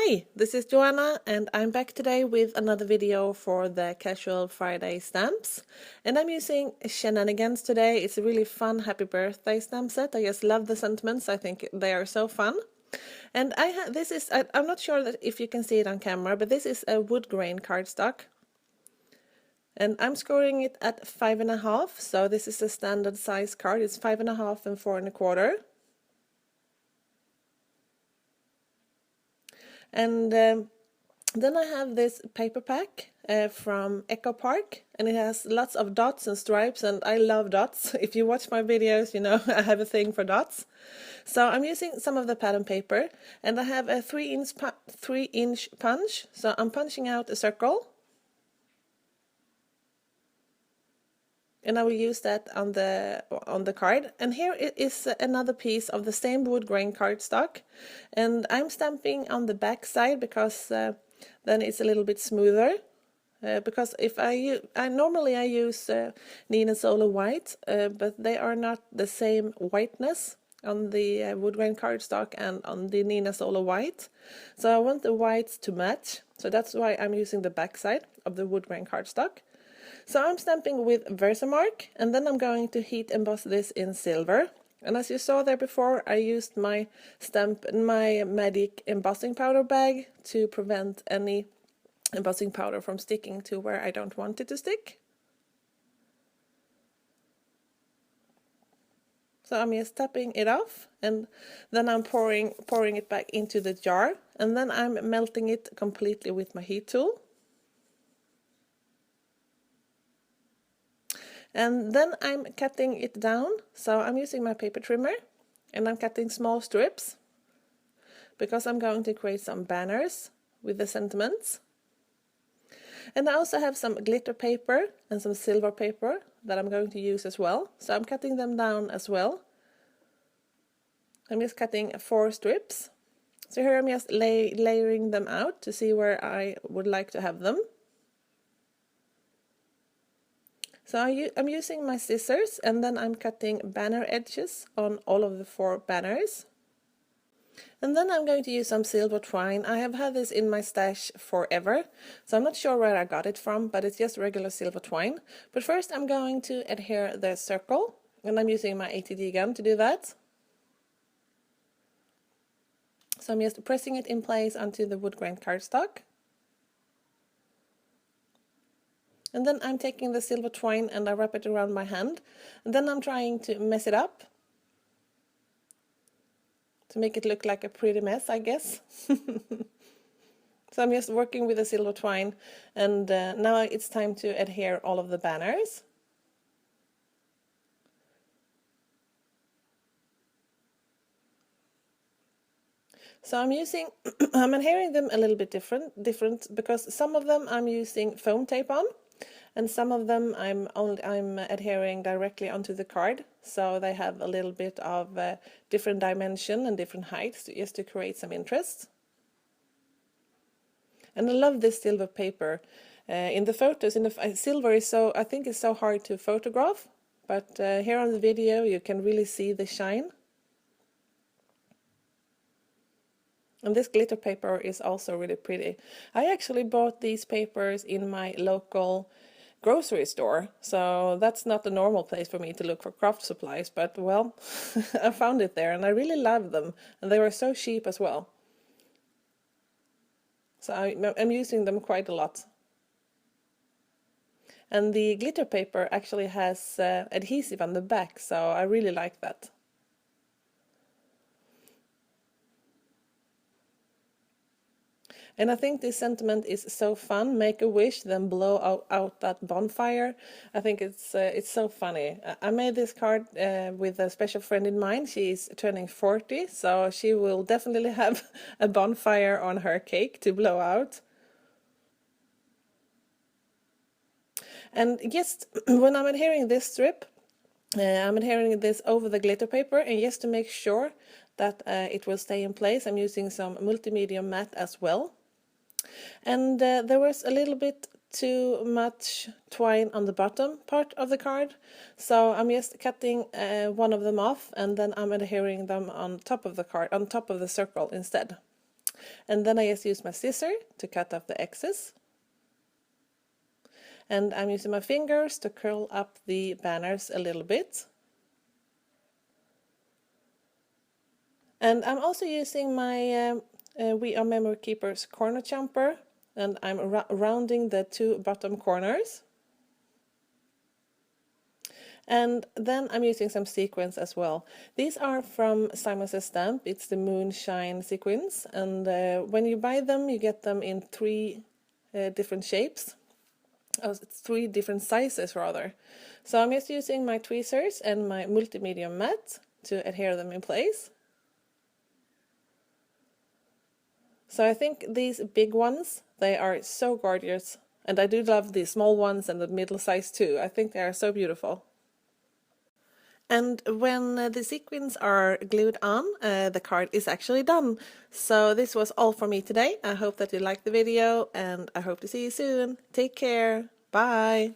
Hi, this is Joanna and I'm back today with another video for the CAS-ual Friday stamps. And I'm using Shenanigans today. It's a really fun happy birthday stamp set. I just love the sentiments. I think they are so fun. And I'm not sure that if you can see it on camera, but this is a Woodgrain cardstock. And I'm scoring it at 5.5, so this is a standard size card. It's 5.5 and 4.25. And then I have this paper pack from Echo Park, and it has lots of dots and stripes, and I love dots. If you watch my videos, you know I have a thing for dots. So I'm using some of the pattern paper, and I have a 3-inch punch, so I'm punching out a circle. And I will use that on the card. And here it is another piece of the same wood grain cardstock, and I'm stamping on the back side because then it's a little bit smoother. Because if I normally use Nina Solar white, but they are not the same whiteness on the wood grain cardstock and on the Nina Solar white. So I want the whites to match. So that's why I'm using the back side of the wood grain cardstock. So I'm stamping with Versamark, and then I'm going to heat emboss this in silver. And as you saw there before, I used my Magic embossing powder bag to prevent any embossing powder from sticking to where I don't want it to stick. So I'm just tapping it off, and then I'm pouring it back into the jar, and then I'm melting it completely with my heat tool. And then I'm cutting it down, so I'm using my paper trimmer, and I'm cutting small strips, because I'm going to create some banners with the sentiments. And I also have some glitter paper and some silver paper that I'm going to use as well, so I'm cutting them down as well. I'm just cutting 4 strips. So here I'm just layering them out to see where I would like to have them. So I'm using my scissors, and then I'm cutting banner edges on all of the 4 banners. And then I'm going to use some silver twine. I have had this in my stash forever, so I'm not sure where I got it from, but it's just regular silver twine. But first I'm going to adhere the circle, and I'm using my ATD gun to do that. So I'm just pressing it in place onto the wood grain cardstock. And then I'm taking the silver twine and I wrap it around my hand. And then I'm trying to mess it up to make it look like a pretty mess, I guess. So I'm just working with the silver twine, and now it's time to adhere all of the banners. So I'm adhering them a little bit different because some of them I'm using foam tape on, and some of them I'm adhering directly onto the card, so they have a little bit of different dimension and different heights just to create some interest. And I love this silver paper. In the photos, silver is I think it's so hard to photograph, but here on the video you can really see the shine. And this glitter paper is also really pretty. I actually bought these papers in my local grocery store, so that's not the normal place for me to look for craft supplies, but well, I found it there and I really love them, and they were so cheap as well. So I'm using them quite a lot. And the glitter paper actually has adhesive on the back, so I really like that. And I think this sentiment is so fun. Make a wish, then blow out that bonfire. I think it's so funny. I made this card with a special friend in mind. She's turning 40, so she will definitely have a bonfire on her cake to blow out. And just when I'm adhering this strip, I'm adhering this over the glitter paper, and just to make sure that it will stay in place, I'm using some multimedia matte as well. And there was a little bit too much twine on the bottom part of the card, so I'm just cutting one of them off, and then I'm adhering them on top of the card, on top of the circle instead. And then I just use my scissor to cut off the excess. And I'm using my fingers to curl up the banners a little bit. And I'm also using my We Are Memory Keepers corner jumper, and I'm rounding the two bottom corners. And then I'm using some sequins as well. These are from Simon Says Stamp. It's the Moonshine sequins, and when you buy them, you get them in three different shapes. Oh, it's three different sizes rather. So I'm just using my tweezers and my multimedia mat to adhere them in place. So I think these big ones, they are so gorgeous. And I do love the small ones and the middle size too. I think they are so beautiful. And when the sequins are glued on, the card is actually done. So this was all for me today. I hope that you liked the video, and I hope to see you soon. Take care. Bye.